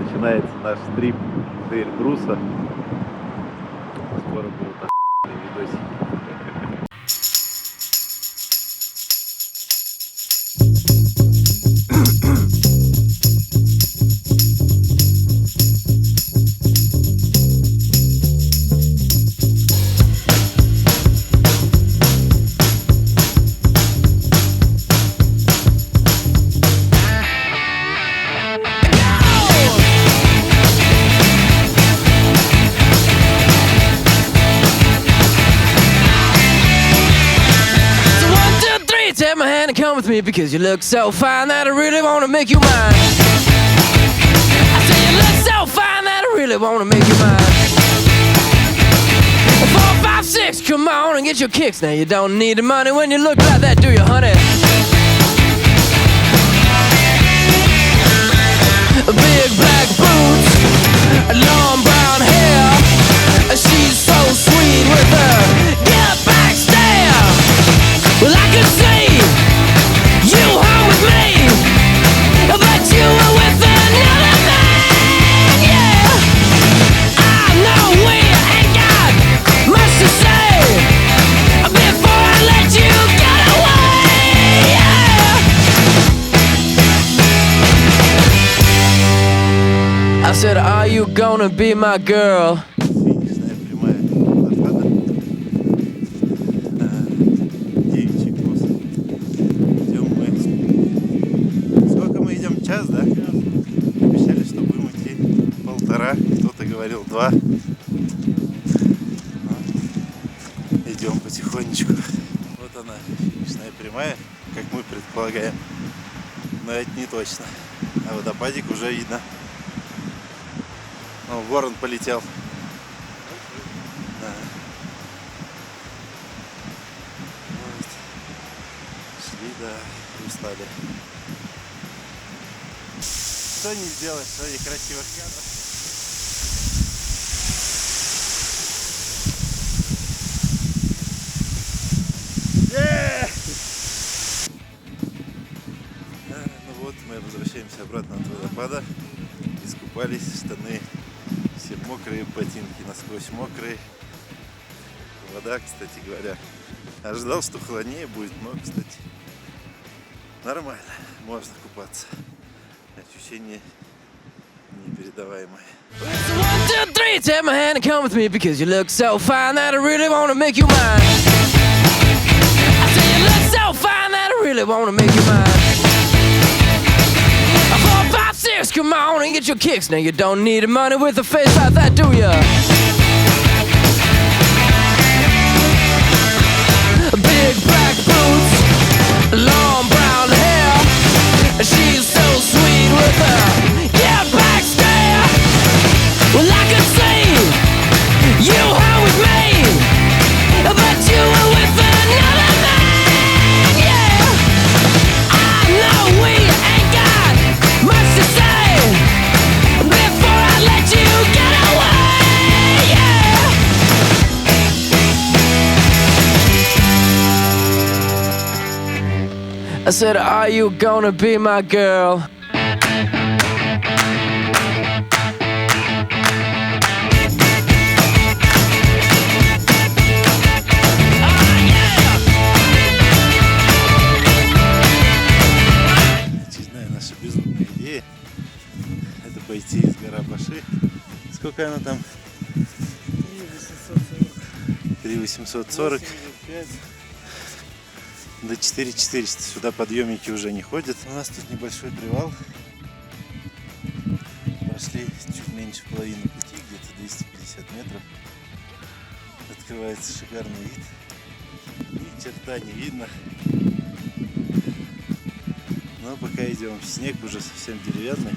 начинается наш стрип до Эльбруса. Скоро будут охуенные видосики. Take my hand and come with me because you look so fine that I really want to make you mine. I say you look so fine that I really want to make you mine. 4, 5, 6, come on and get your kicks. Now you don't need the money when you look like that, do you, honey? Big black boots, long brown hair. She's so sweet with her get back stare. Well, I could see you home with me, but you were with another man, yeah. I know we ain't got much to say before I let you get away, yeah. I said, are you gonna be my girl? Час, да? Обещали, что будем идти 1,5, кто-то говорил 2. Идем потихонечку. Вот она, финишная прямая, как мы предполагаем. Но это не точно. А водопадик уже видно. О, ворон полетел. Да. Вот. Шли, да, и устали. Что не сделать ради красивых кадров. Ну вот, мы возвращаемся обратно от водопада. Искупались, штаны все мокрые, ботинки насквозь мокрые. Вода, кстати говоря, ожидал, что холоднее будет, но, кстати, нормально, можно купаться. Ощущение непередаваемое. 1, 2, 3, take my hand and come with me because you look so fine that I really want to make you mine. I say you look so fine that I really want to make you mine. 4, 5, 6, come on and get your kicks. Now you don't need the money with a face like that, do ya? Big black boots, long brown hair. She's so sweet with her get back stare. Well, I could see you home with me, but you were with another man, yeah. I know we ain't got much to say before I let you get away, yeah. I said, are you gonna be my girl? Очередная наша безумная идея — это пойти из Гарабаши. Сколько она там? 3,840. До 4,400. Сюда подъемники уже не ходят. У нас тут небольшой привал. Прошли чуть меньше половины пути, где-то 250 метров. Открывается шикарный вид. Ни черта не видно. Но пока идем. Снег уже совсем деревянный.